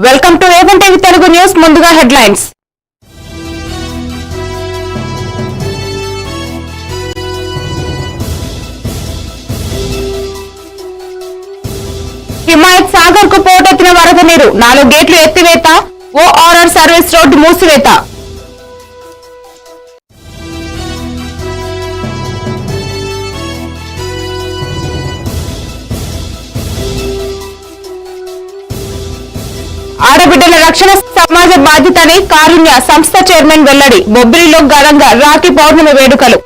Welcome to A1 TV Telugu news. ముందుగా headlines. Himayat Sagar కు పోటెత్తిన వరద నీరు, 4 గేట్లు ఎత్తివేత, ఓఆర్ఆర్ సర్వీస్ రోడ్డు మూసివేత. ఆడబిడ్డల రక్షణ సమాజ బాధ్యతని కారుణ్య సంస్థ చైర్మన్ వెల్లడి. బొబ్బిలిలో ఘనంగా రాఖీ పౌర్ణమి వేడుకలు.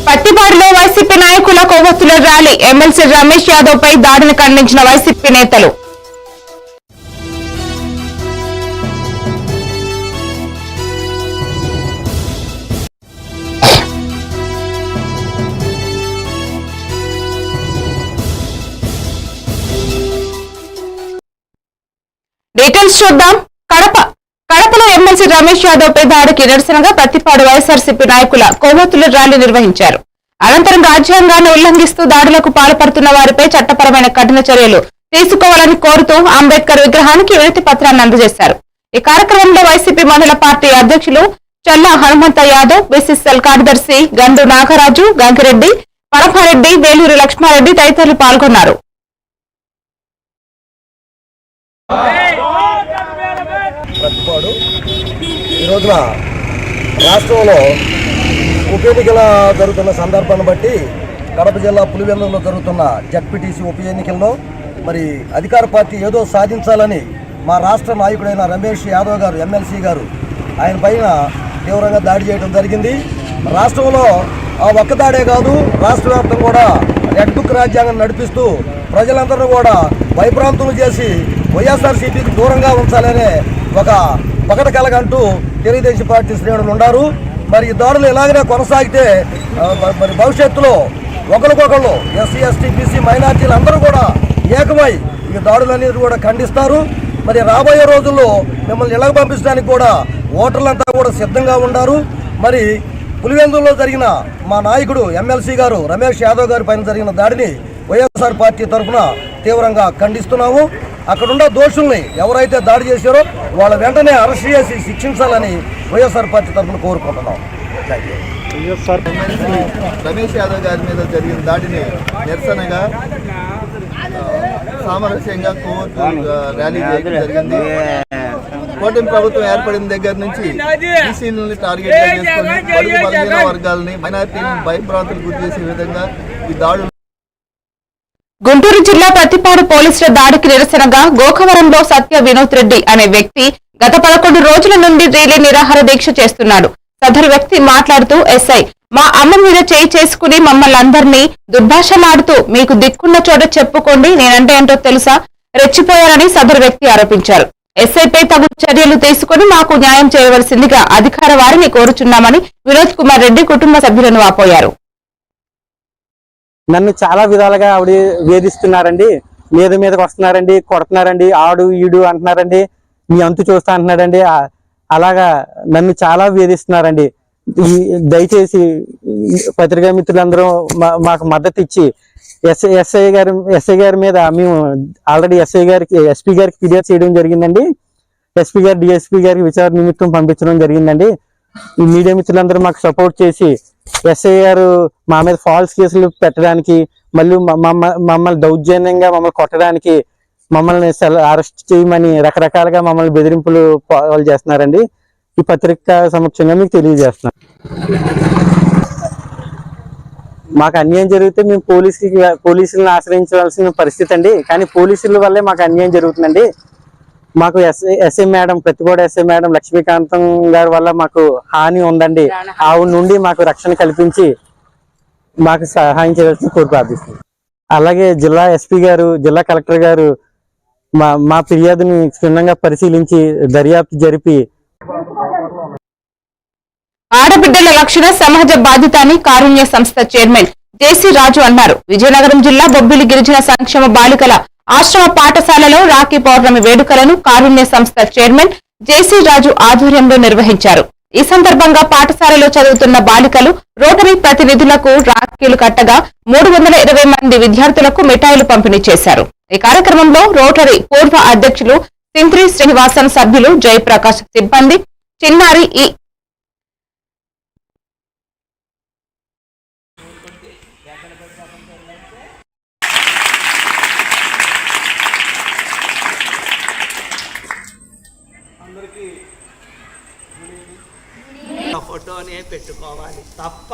పత్తిపాడులో వైసీపీ నాయకుల కొవ్వొత్తుల ర్యాలీ. ఎమ్మెల్సీ రమేష్ యాదవ్ పై దాడిని ఖండించిన వైసీపీ నేతలు. డీటెయిల్స్ చూద్దాం. కడపలో ఎమ్మెల్సీ రమేష్ యాదవ్ పై దాడికి నిరసనగా పత్తిపాడు వైఎస్ఆర్సీపీ నాయకుల కొవ్వొత్తుల ర్యాలీ నిర్వహించారు. అనంతరం రాజ్యాంగాన్ని ఉల్లంఘిస్తూ దాడులకు పాల్పడుతున్న వారిపై చట్టపరమైన కఠిన చర్యలు తీసుకోవాలని కోరుతూ అంబేద్కర్ విగ్రహానికి వినతి పత్రాన్ని అందజేశారు. ఈ కార్యక్రమంలో వైసీపీ మండల పార్టీ అధ్యక్షులు చల్లా హనుమంత యాదవ్, బీసీసీఎల్ కార్యదర్శి గండు నాగరాజు, గంగిరెడ్డి, పరమారెడ్డి, వేలూరు లక్ష్మారెడ్డి తదితరులు పాల్గొన్నారు. ప్రతిపాడు ఈ రోజున రాష్ట్రంలో ఉప ఎన్నికల జరుగుతున్న సందర్భాన్ని బట్టి కడప జిల్లా పులివెందులలో జరుగుతున్న జడ్పీటీసీ ఉప ఎన్నికల్లో మరి అధికార పార్టీ ఏదో సాధించాలని మా రాష్ట్ర నాయకుడైన రమేష్ యాదవ్ గారు ఎమ్మెల్సీ గారు ఆయన పైన తీవ్రంగా దాడి చేయడం జరిగింది. రాష్ట్రంలో ఆ ఒక్క దాడే కాదు, రాష్ట్ర వ్యాప్తంగా కూడా రెడ్ బుక్ రాజ్యాంగం నడిపిస్తూ ప్రజలందరూ కూడా భయభ్రాంతులు చేసి వైఎస్ఆర్సీపీకి దూరంగా ఉంచాలనే ఒక పకట కలగంటూ తెలుగుదేశం పార్టీ శ్రేణులు ఉన్నారు. మరి ఈ దాడులు ఇలాగనే కొనసాగితే మరి భవిష్యత్తులో ఒకరికొకళ్ళు ఎస్సీ ఎస్టీ బీసీ మైనార్టీలు అందరూ కూడా ఏకమై ఈ దాడులన్నిటి కూడా ఖండిస్తారు. మరి రాబోయే రోజుల్లో మిమ్మల్ని ఇళ్ళకు పంపించడానికి కూడా ఓటర్లంతా కూడా సిద్ధంగా ఉన్నారు. మరి పులివెందుల్లో జరిగిన మా నాయకుడు ఎమ్మెల్సీ గారు రమేష్ యాదవ్ గారి పైన జరిగిన దాడిని వైఎస్ఆర్ పార్టీ తరఫున తీవ్రంగా ఖండిస్తున్నాము. అక్కడున్న దోషుల్ని ఎవరైతే దాడి చేశారో వాళ్ళ వెంటనే అరెస్ట్ చేసి శిక్షించాలని వైఎస్ఆర్ పార్టీ తరఫున కోరుకుంటున్నాం. రమేష్ యాదవ్ గారి మీద జరిగిన దాడిని నిరసనగా సామరస్యంగా ర్యాలీ చేయడం జరిగింది. కూటమి ప్రభుత్వం ఏర్పడిన దగ్గర నుంచి బీసీలని టార్గెట్ చేసుకుని బడుగు బలహీన వర్గాలని మైనారిటీలను భయభ్రాంతులు గురి చేసే విధంగా ఈ దాడులు. గుంటూరు జిల్లా పత్తిపాడు పోలీసుల దాడికి నిరసనగా గోకవరంలో సత్య వినోద్ రెడ్డి అనే వ్యక్తి గత 11 రోజుల నుండి రీలే నిరాహార దీక్ష చేస్తున్నాడు. సదరు వ్యక్తి మాట్లాడుతూ ఎస్ఐ మా అమ్మ మీద చేయి చేసుకుని మమ్మల్ని అందరినీ దుర్భాషలాడుతూ మీకు దిక్కున్న చోట చెప్పుకోండి, నేనంటే ఏంటో తెలుసా, రెచ్చిపోయారని సదరు వ్యక్తి ఆరోపించారు. ఎస్ఐపై తగు చర్యలు తీసుకుని మాకు న్యాయం చేయవలసిందిగా అధికార వారిని కోరుచున్నామని వినోద్ కుమార్ రెడ్డి కుటుంబ సభ్యులను వాపోయారు. నన్ను చాలా విధాలుగా ఆవిడ వేధిస్తున్నారండి, మీదకి వస్తున్నారండి, కొడుతున్నారండి, ఆడు ఈడు అంటున్నారండి, మీ అంతు చూస్తా అంటున్నాడండి. అలాగా నన్ను చాలా వేధిస్తున్నారండి. దయచేసి పత్రికా మిత్రులందరూ మాకు మద్దతు ఇచ్చి ఎస్ఐ గారి మీద మేము ఆల్రెడీ ఎస్పీ గారికి ఫిర్యాదు చేయడం జరిగిందండి. ఎస్పీ గారు డిఎస్పీ గారికి విచారణ నిమిత్తం పంపించడం జరిగిందండి. ఈ మీడియా మిత్రులందరూ మాకు సపోర్ట్ చేసి ఎస్ఐ గారు మా మీద ఫాల్స్ కేసులు పెట్టడానికి, మళ్ళీ మమ్మల్ని దౌర్జన్యంగా మమ్మల్ని కొట్టడానికి, మమ్మల్ని అరెస్ట్ చేయమని రకరకాలుగా మమ్మల్ని బెదిరింపులు పాలు చేస్తున్నారండి. ఈ పత్రిక సమక్షంగా మీకు తెలియజేస్తున్నాం. మాకు అన్యాయం జరిగితే మేము పోలీసులను ఆశ్రయించవలసిన పరిస్థితి అండి. కానీ పోలీసుల వల్లే మాకు అన్యాయం జరుగుతుందండి. మాకు SI madam, Prathipadu SI madam Lakshmikantham గారి వల్ల మాకు హాని ఉందండి. ఆవిడ నుండి మాకు రక్షణ కల్పించి మాకు సహాయం చేయాల్సిన కోరిక ప్రార్థిస్తుంది. అలాగే జిల్లా ఎస్పీ గారు, జిల్లా కలెక్టర్ గారు మా ఫిర్యాదుని క్షుణ్ణంగా పరిశీలించి దర్యాప్తు జరిపి ఆడబిడ్డల రక్షణ సమాజ బాధ్యత అని కారుణ్య సంస్థ చైర్మన్ జేసీ రాజు అన్నారు. విజయనగరం జిల్లా బొబ్బిలి గిరిజన సంక్షేమ బాలికల ఆశ్రమ పాఠశాలలో రాఖీ పౌర్ణమి వేడుకలను కారుణ్య సంస్థ చైర్మన్ జేసీ రాజు ఆధ్వర్యంలో నిర్వహించారు. ఈ సందర్భంగా పాఠశాలలో చదువుతున్న బాలికలు రోటరీ ప్రతినిధులకు రాఖీలు కట్టగా 320 మంది విద్యార్థులకు మిఠాయిలు పంపిణీ చేశారు. ఈ కార్యక్రమంలో రోటరీ పూర్వ అధ్యక్షులు సింత్రి శ్రీనివాసన్, సభ్యులు జయప్రకాష్, సిబ్బంది చిన్నారి ఫోటోనే పెట్టుకోవాలి తప్ప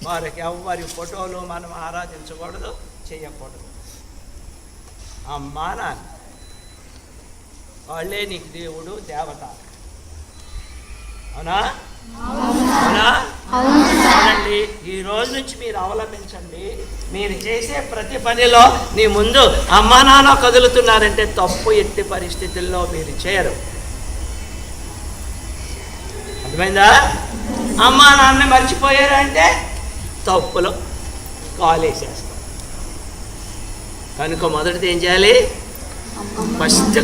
వారికి ఎవరి ఫోటోలు మనం ఆరాధించకూడదు, చేయకూడదు. అమ్మా నాన్న వాళ్ళే నీకు దేవుడు, దేవత. అవునా? అవునా? అవునండి. ఈ రోజు నుంచి మీరు అవలంబించండి. మీరు చేసే ప్రతి పనిలో నీ ముందు అమ్మా నాన్న కదులుతున్నారంటే తప్పు ఎట్టి పరిస్థితుల్లో మీరు చేయరు. అర్థమైందా? అమ్మా నాన్న మర్చిపోయారంటే తప్పులో కాలేసేస్తాం. కనుక మొదటిది ఏం చేయాలి? ఫస్ట్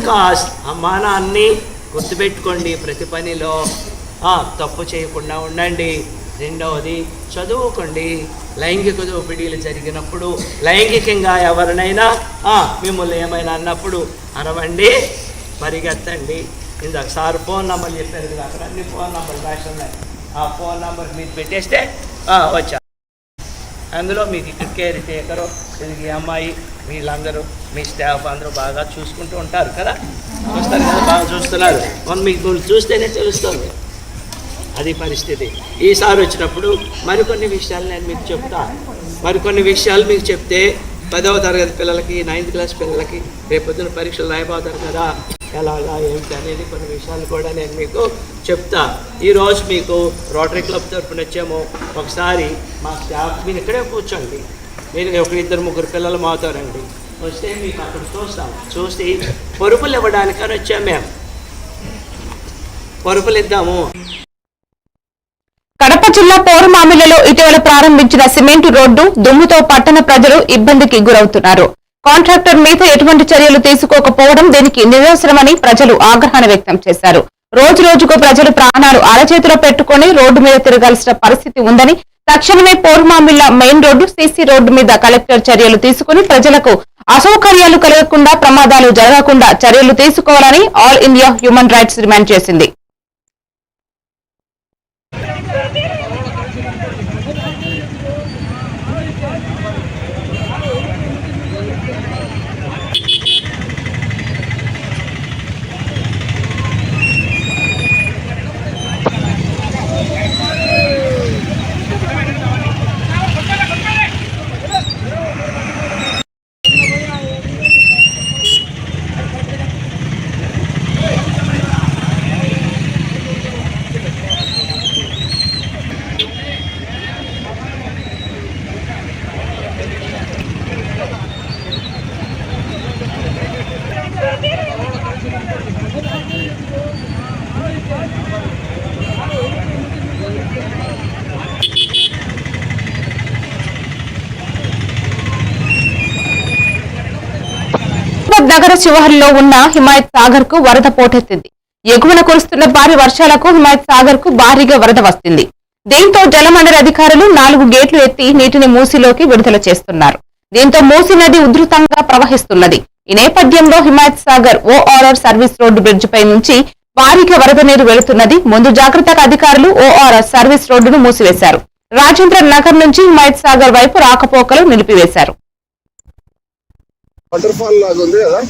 అమ్మా నాన్ని గుర్తుపెట్టుకోండి, ప్రతి పనిలో తప్పు చేయకుండా ఉండండి. రెండవది చదువుకోండి. లైంగిక దోపిడీలు జరిగినప్పుడు, లైంగికంగా ఎవరినైనా మిమ్మల్ని ఏమైనా అన్నప్పుడు అరవండి, పరిగెత్తండి. ఇందాక సార్ ఫోన్ నెంబర్ చెప్పారు కదా, అక్కడ అన్ని ఫోన్ నెంబర్లు రాసి ఉన్నాయి. ఆ ఫోన్ నెంబర్ మీరు పెట్టేస్తే వచ్చారు. అందులో మీకు ఇక్కడ కేర్ టేకరు, తిరిగి అమ్మాయి, వీళ్ళందరూ మీ స్టాఫ్ అందరూ బాగా చూసుకుంటూ ఉంటారు కదా, చూస్తారు కదా, బాగా చూస్తున్నారు. మీకు చూస్తేనే తెలుస్తుంది అది పరిస్థితి. ఈసారి వచ్చినప్పుడు మరికొన్ని విషయాలు నేను మీకు చెప్తాను. మరికొన్ని విషయాలు మీకు చెప్తే 10వ తరగతి పిల్లలకి, 9th క్లాస్ పిల్లలకి రేపొద్దున పరీక్షలు రాయబోతారు కదా, ఎలాగా ఏమిటి అనేది కొన్ని విషయాలు కూడా నేను మీకు చెప్తా. ఈరోజు మీకు రోటరీ క్లబ్ తరఫున వచ్చాము. ఒకసారి మా స్టాఫ్ మీరు ఇక్కడే కూర్చోండి. మీరు 1-2-3 పిల్లలు మావుతారండి. వస్తే మీకు అక్కడ చూస్తాం. చూసి పరుపులు ఇవ్వడానికని వచ్చాము మేము. పరుపులు ఇద్దాము. కడప జిల్లా పౌరమామిలలో ఇటీవల ప్రారంభించిన సిమెంటు రోడ్డు దుమ్ముతో పట్టణ ప్రజలు ఇబ్బందికి గురవుతున్నారు. కాంట్రాక్టర్ మీద ఎటువంటి చర్యలు తీసుకోకపోవడం దీనికి నిదర్శనమని ప్రజలు ఆగ్రహాన్ని వ్యక్తం చేశారు. రోజు రోజుకు ప్రజలు ప్రాణాలు అరచేతిలో పెట్టుకుని రోడ్డు మీద తిరగాల్సిన పరిస్థితి ఉందని, తక్షణమే పౌరమామిళ్ల మెయిన్ రోడ్డు, సీసీ రోడ్డు మీద కలెక్టర్ చర్యలు తీసుకుని ప్రజలకు అసౌకర్యాలు కలగకుండా, ప్రమాదాలు జరగకుండా చర్యలు తీసుకోవాలని all India human rights demand చేసింది. నగర శివారులో ఉన్న హిమాయత్ సాగర్ కు వరద పోటెత్తింది. ఎగువన కురుస్తున్న భారీ వర్షాలకు హిమాయత్ సాగర్ కు భారీగా వరద వస్తుంది. దీంతో జలమండలి అధికారులు 4 గేట్లు ఎత్తి నీటిని మూసీలోకి విడుదల చేస్తున్నారు. దీంతో మూసీ నది ఉధృతంగా ప్రవహిస్తున్నది. ఈ నేపథ్యంలో Himayat Sagar ORR service road bridge పై నుంచి భారీగా వరద నీరు వెళుతున్నది. ముందు జాగ్రత్తగా అధికారులు ఓఆర్ఆర్ సర్వీస్ రోడ్డును మూసివేశారు. రాజేంద్ర నగర్ నుంచి హిమాయత్ సాగర్ వైపు రాకపోకలు నిలిపివేశారు. వాటర్ ఫాల్ లాగా ఉంది కదా,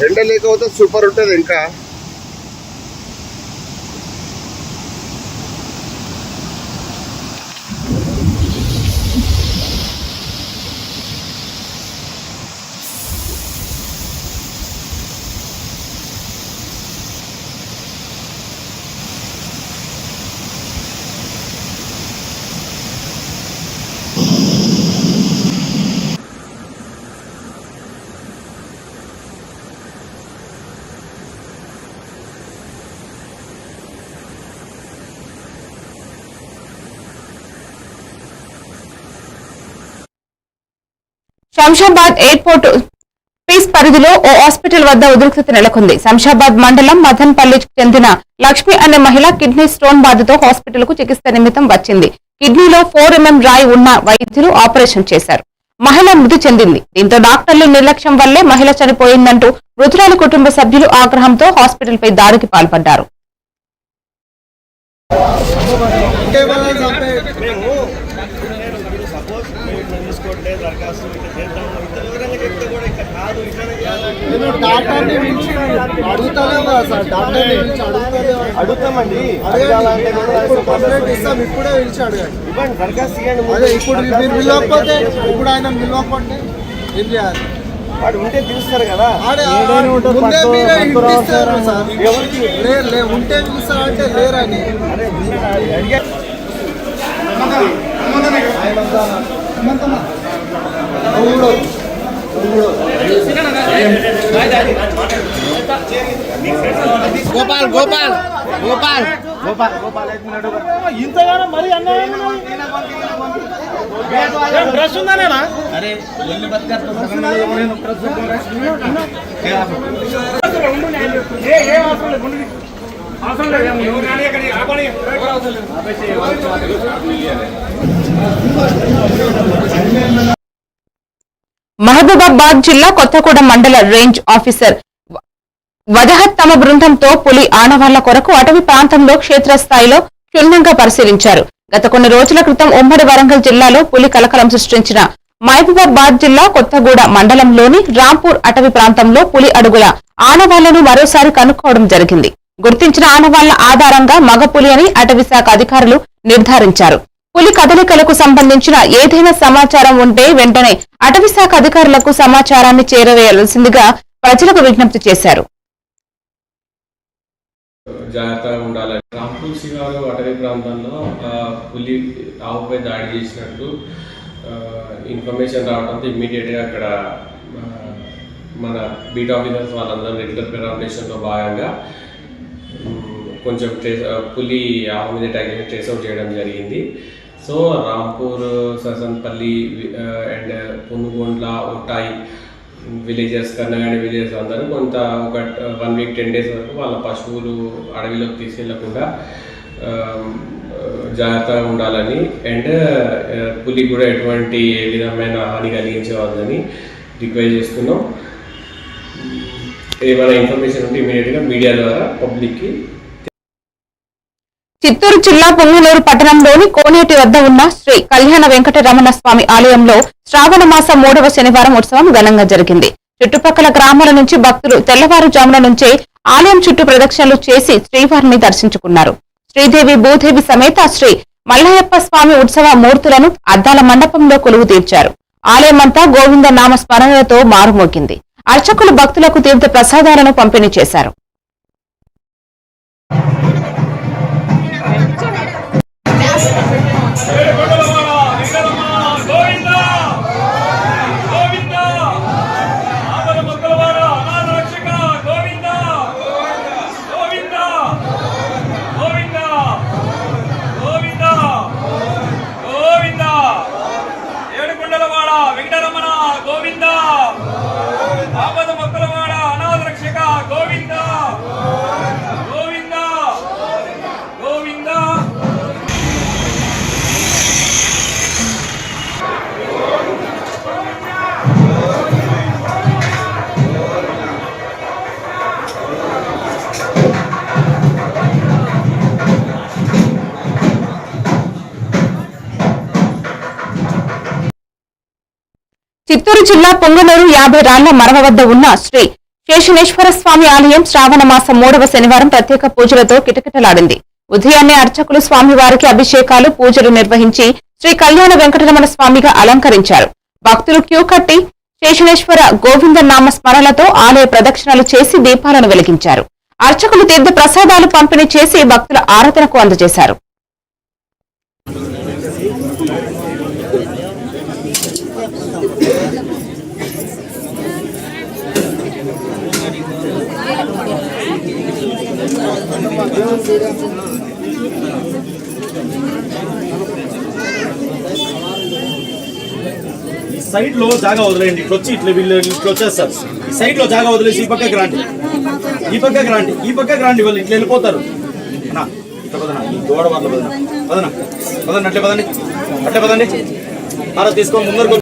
ఎండ లేకపోతే సూపర్ ఉంటుంది. ఇంకా శంషాబాద్ ఎయిర్పోర్ట్ పీస్ పరిధిలో ఓ హాస్పిటల్ వద్ద ఉద్రిక్తత నెలకొంది. శంషాబాద్ మండలం మదన్పల్లికి చెందిన లక్ష్మి అనే మహిళ కిడ్నీ స్టోన్ బాధతో హాస్పిటల్ కు చికిత్స నిమిత్తం వచ్చింది. కిడ్నీలో 4 mm రాయి ఉన్న వైద్యులు ఆపరేషన్ చేశారు. మహిళ మృతి చెందింది. దీంతో డాక్టర్లు నిర్లక్ష్యం వల్లే మహిళ చనిపోయిందంటూ మృతురాలి కుటుంబ సభ్యులు ఆగ్రహంతో హాస్పిటల్ పై దాడికి పాల్పడ్డారు. అడుగుతామండి ఇస్తాం ఇప్పుడే పిలిచి అడగండి ఇవ్వండి దరఖాస్తు ఇవ్వండి ఇప్పుడు మీరు పిలవకపోతే ఇప్పుడు ఆయన పిలవకపోతే ఏం చేయాలి వాడు ఉంటే పిలుస్తారు కదా ముందే మీరే ఇస్తారు సార్ ఉంటే పిలుస్తారంటే లేరని అడిగా గోపాల్ గోపాల్ గోపాల్ గోపాల్ గోపాల్ ఇంతగానో మరి డ్రెస్ ఉందానేనా అరే మహబూబాబాద్ జిల్లా కొత్తగూడెం మండల రేంజ్ ఆఫీసర్ వజహత్ తమ బృందంతో పులి ఆనవాళ్ల కొరకు అటవీ ప్రాంతంలో క్షేత్రస్థాయిలో క్షుణ్ణంగా పరిశీలించారు. గత కొన్ని రోజుల క్రితం ఉమ్మడి వరంగల్ జిల్లాలో పులి కలకలం సృష్టించిన మహబూబాబాద్ జిల్లా కొత్తగూడ మండలంలోని రాంపూర్ అటవీ ప్రాంతంలో పులి అడుగుల ఆనవాళ్లను మరోసారి కనుక్కోవడం జరిగింది. గుర్తించిన ఆనవాళ్ల ఆధారంగా మగ పులి అని అటవీ శాఖ అధికారులు నిర్ధారించారు. పులి కదలికలకు సంబంధించిన ఏదైనా సమాచారం ఉంటే వెంటనే అటవీ శాఖ అధికారులకు సమాచారాన్ని చేరవేయాల్సిందిగా ప్రజలకు విజ్ఞప్తి చేశారు. జాగ్రత్తగా ఉండాలి. రాంపూర్ శివారు అటవీ ప్రాంతంలో పులి ఆవుపై దాడి చేసినట్టు ఇన్ఫర్మేషన్ రావడంతో ఇమ్మీడియట్గా అక్కడ మన బీట్ ఆఫీసర్స్ వాళ్ళందరూ రెగ్యులర్ పెరామినేషన్లో భాగంగా కొంచెం పులి ఆవు మీద ట్యాగ్ ట్రేస్ అవుట్ చేయడం జరిగింది. సో రాంపూర్, ససన్పల్లి అండ్ పునుగొండ్ల, ఒట్టాయి విలేజెస్, కన్నగాడి విలేజెస్ అందరూ ఒక 1 week 10 days వరకు వాళ్ళ పశువులు అడవిలోకి తీసుకెళ్లకుండా జాగ్రత్తగా ఉండాలని అండ్ పులి కూడా ఎటువంటి ఏ విధమైన హాని కలిగించవద్దని రిక్వెస్ట్ చేస్తున్నాం. ఏమైనా ఇన్ఫర్మేషన్ ఉంటే ఇమీడియట్గా మీడియా ద్వారా పబ్లిక్కి. చిత్తూరు జిల్లా పొంగనూరు పట్టణంలోని కోనేటి వద్ద ఉన్న శ్రీ కళ్యాణ వెంకటరమణ స్వామి ఆలయంలో శ్రావణ మాసం 3వ శనివారం ఉత్సవం ఘనంగా జరిగింది. చుట్టుపక్కల గ్రామాల నుంచి భక్తులు తెల్లవారుజామున నుంచే ఆలయం చుట్టూ ప్రదక్షిణలు చేసి శ్రీవారిని దర్శించుకున్నారు. శ్రీదేవి భూదేవి సమేత శ్రీ మల్లయ్యప్ప స్వామి ఉత్సవ మూర్తులను అద్దాల మండపంలో కొలువు తీర్చారు. ఆలయమంతా గోవింద నామ స్మరణలతో మారుమోగింది. అర్చకులు భక్తులకు తీర్థ ప్రసాదాలను పంపిణీ చేశారు. చిత్తూరు జిల్లా పొంగనూరు 50 రాళ్ల మరవ వద్ద ఉన్న శ్రీ శేషనేశ్వర స్వామి ఆలయం శ్రావణ మాసం 3వ శనివారం ప్రత్యేక పూజలతో కిటకిటలాడింది. ఉదయాన్నే అర్చకులు స్వామివారికి అభిషేకాలు, పూజలు నిర్వహించి శ్రీ కళ్యాణ వెంకటరమణ స్వామిగా అలంకరించారు. భక్తులు క్యూ కట్టి శేషనేశ్వర గోవింద నామ స్మరణలతో ఆలయ ప్రదక్షిణలు చేసి దీపాలను వెలిగించారు. అర్చకులు తీర్థ ప్రసాదాలు పంపిణీ చేసి భక్తుల ఆరాధనకు అందజేశారు. సైడ్ లో జాగా వదిలేయండి. ఇట్లా వచ్చి ఇట్లా వీళ్ళు ఇట్లా వచ్చేస్తారు. ఈ సైడ్ లో జాగా వదిలేసి ఈ పక్కకి రాండి, ఈ పక్కకి రండి, ఈ పక్కకి రండి. వాళ్ళు ఇట్లా వెళ్ళిపోతారు. అన్నా ఇట్లా పదనా, ఈ గోడ వాళ్ళ పదనా, పదనా పదండి, అట్లే పదండి, అట్లే పదండి. అలా తీసుకొని ముందరకు.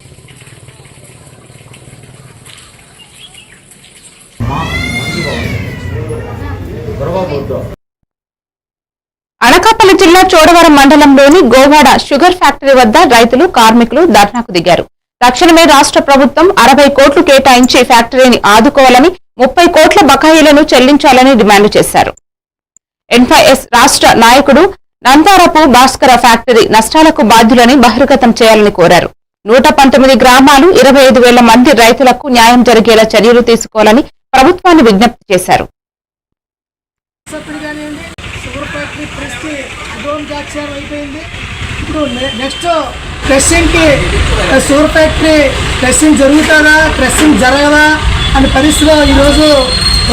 అనకాపల్లి జిల్లా చోడవరం మండలంలోని గోవాడ షుగర్ ఫ్యాక్టరీ వద్ద రైతులు కార్మికులు ధర్నాకు దిగారు. తక్షణమే రాష్ట్ర ప్రభుత్వం 60 కోట్లు కేటాయించి ఫ్యాక్టరీని ఆదుకోవాలని, 30 కోట్ల బకాయిలను చెల్లించాలని డిమాండ్ చేశారు. ఎన్ఫైఎస్ రాష్ట్ర నాయకుడు నందారపు భాస్కర ఫ్యాక్టరీ నష్టాలకు బాధ్యులని బహిర్గతం చేయాలని కోరారు. 119 గ్రామాలు 25,000 మంది రైతులకు న్యాయం జరిగేలా చర్యలు తీసుకోవాలని ప్రభుత్వాన్ని విజ్ఞప్తి చేశారు. ఇప్పుడు నెక్స్ట్ క్రషింగ్కి షుగర్ ఫ్యాక్టరీ క్రషింగ్ జరుగుతుందా, క్రషింగ్ జరగదా అనే పరిస్థితిలో ఈరోజు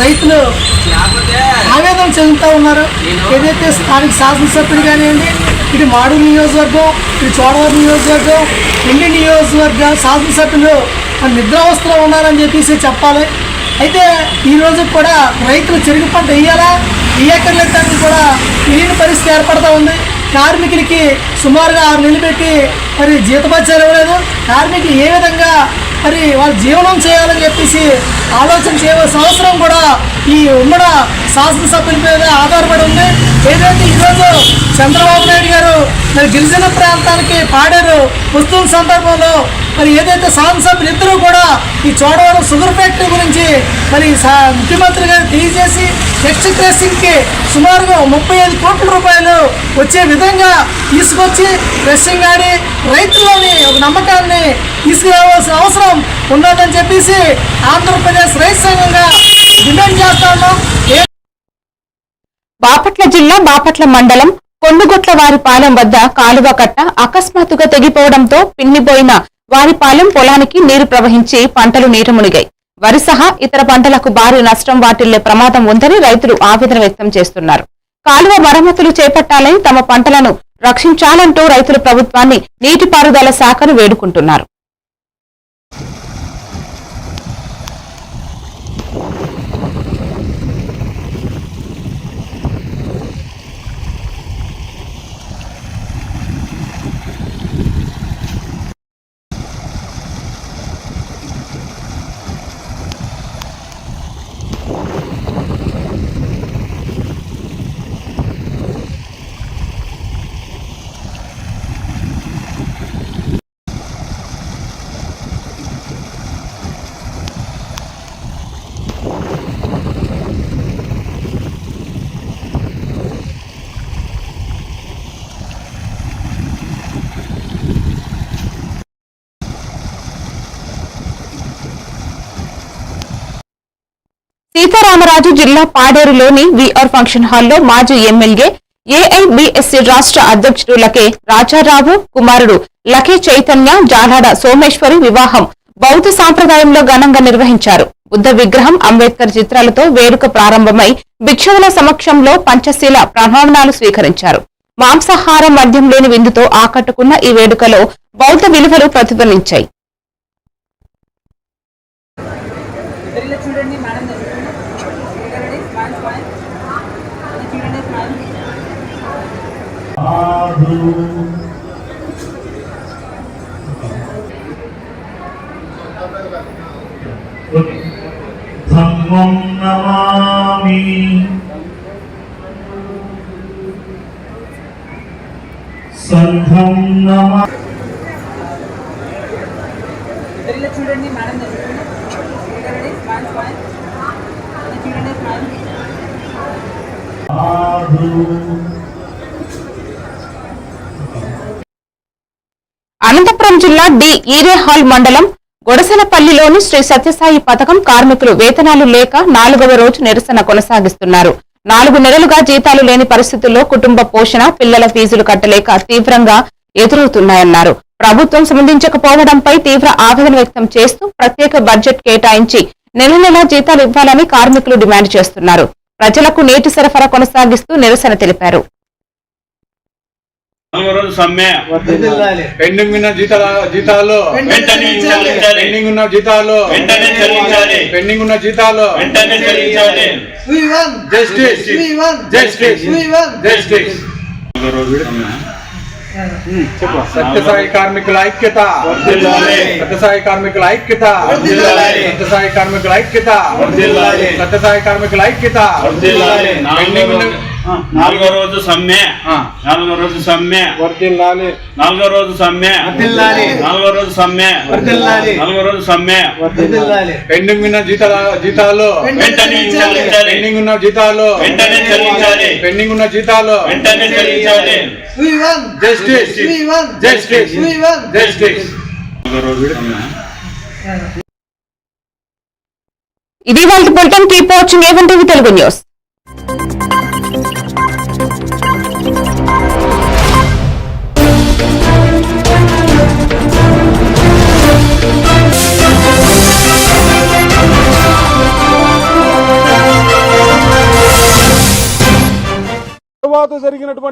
రైతులు ఆవేదన చెందుతూ ఉన్నారు. ఏదైతే స్థానిక శాసనసభ్యులు కానివ్వండి, ఇటు మాడూరు నియోజకవర్గం, ఇటు చోడవరం నియోజకవర్గం, ఎన్ని నియోజకవర్గ శాసనసభ్యులు నిద్రావస్థలో ఉన్నారని చెప్పేసి చెప్పాలి. అయితే ఈరోజు కూడా రైతులు చెరుకు పంట వేయాలా, వేయక్కర్లేదని కూడా తెలియని పరిస్థితి ఏర్పడుతూ ఉంది. కార్మికులకి సుమారుగా 6 నెలలు పెట్టి మరి జీతభత్యాలు ఇవ్వలేదు. కార్మికులు ఏ విధంగా మరి వాళ్ళు జీవనం చేయాలని చెప్పేసి ఆలోచన చేయవలసిన అవసరం కూడా ఈ ఉమ్మడ శాసనసభ్యుల మీద ఆధారపడి ఉంది. ఏదైతే ఈరోజు చంద్రబాబు నాయుడు గారు మరి గిరిజన ప్రాంతానికి పాడేరు వస్తున్న సందర్భంలో మరి ఏదైతే శాసనసభ్యులు ఇద్దరూ కూడా ఈ చోడవరం షుగర్ ఫ్యాక్టరీ గురించి మరి ముఖ్యమంత్రి గారు తెలియజేసి నెక్స్ట్ క్రషింగ్కి సుమారుగా 35 కోట్ల రూపాయలు వచ్చే విధంగా తీసుకొచ్చి క్రషింగ్ ఆడి రైతుల్లోని ఒక నమ్మకాన్ని తీసుకురావాల్సిన అవసరం ఉన్నదని చెప్పేసి ఆంధ్రప్రదేశ్ రైతు సంఘంగా డిమాండ్ చేస్తా ఉన్నాం. బాపట్ల జిల్లా బాపట్ల మండలం కొండుగొట్ల వారిపాలెం వద్ద కాలువ కట్ట అకస్మాత్తుగా తెగిపోవడంతో పిన్నిపోయిన వారిపాలెం పొలానికి నీరు ప్రవహించి పంటలు నీట మునిగాయి. వరి సహా ఇతర పంటలకు భారీ నష్టం వాటిల్లే ప్రమాదం ఉందని రైతులు ఆవేదన వ్యక్తం చేస్తున్నారు. కాలువ మరమ్మతులు చేపట్టాలని, తమ పంటలను రక్షించాలంటూ రైతులు ప్రభుత్వాన్ని నీటిపారుదల శాఖను వేడుకుంటున్నారు. సీతారామరాజు జిల్లా పాడేరులోని విఆర్ ఫంక్షన్ హాల్లో మాజీ ఎమ్మెల్యే ఏఐబిఎస్సి రాష్ట్ర అధ్యక్షుడు లకే రాజారావు కుమారుడు లకే చైతన్య జాలాడ సోమేశ్వరి వివాహం బౌద్ధ సాంప్రదాయంలో ఘనంగా నిర్వహించారు. బుద్ధ విగ్రహం, అంబేద్కర్ చిత్రాలతో వేడుక ప్రారంభమై భిక్షువుల సమక్షంలో పంచశీల ప్రమాణాలు స్వీకరించారు. మాంసాహారం, మద్యం లేని విందుతో ఆకట్టుకున్న ఈ వేడుకలో బౌద్ధ విలువలు ప్రతిఫలించాయి. ధమ్మం నమామి సంఘం నమామి. చూడండి మేడం అనంతపురం జిల్లా డి ఈరే హాల్ మండలం గొడసలపల్లిలోని శ్రీ సత్యసాయి పథకం కార్మికులు వేతనాలు లేక 4వ రోజు నిరసన కొనసాగిస్తున్నారు. 4 నెలలుగా జీతాలు లేని పరిస్థితుల్లో కుటుంబ పోషణ, పిల్లల ఫీజులు కట్టలేక తీవ్రంగా ఎదురవుతున్నాయన్నారు. ప్రభుత్వం స్పందించకపోవడంపై తీవ్ర ఆవేదన వ్యక్తం చేస్తూ ప్రత్యేక బడ్జెట్ కేటాయించి నెల జీతాలు ఇవ్వాలని కార్మికులు డిమాండ్ చేస్తున్నారు. ప్రజలకు నీటి సరఫరా కొనసాగిస్తూ నిరసన తెలిపారు. నాలుగో రోజు సమ్మె పెండింగ్ ఉన్న జీతాలు వెంటనే చెల్లించాలి. పెండింగ్ ఉన్న జీతాలు వెంటనే చెల్లించాలి. పెండింగ్ ఉన్న జీతాలు వెంటనే చెల్లించాలి. జస్టిస్ జస్టిస్ జస్టిస్ నాలుగో రోజు సమ్మె. సత్యసాయి కార్మికుల ఐక్యత, సత్యసాయి కార్మికుల ఐక్యత, సత్యసాయి కార్మికుల ఐక్యత, సత్యసాయి కార్మికుల ఐక్యత. నాలుగో రోజు సమ్మె. నాలుగో రోజు సమ్మె. నాలుగో రోజు సమ్మె. నాలుగో రోజు సమ్మె. నాలుగో రోజు సమ్మె. పెండింగ్ ఉన్న జీతాలు వెంటనే చెల్లించాలి. పెండింగ్ ఉన్న జీతాలు వెంటనే చెల్లించాలి. పెండింగ్ ఉన్న జీతాలు వెంటనే చెల్లించాలి. Justice justice justice. నాలుగో రోజు సమ్మె. ఇది వాళ్ళ bulletin. Keep watching A1 TV Telugu news. తర్వాత జరిగినటువంటి